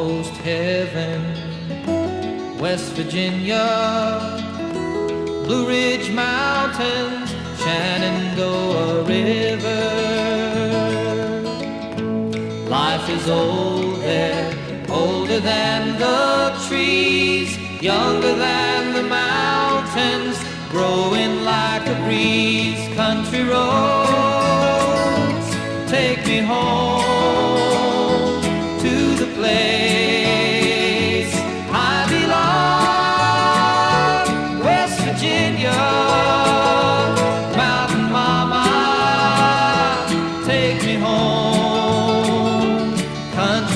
almost heaven. West Virginia, Blue Ridge Mountains, Shenandoah River. Life is old there, older than the trees, younger than the mountains, growing like a breeze. Country road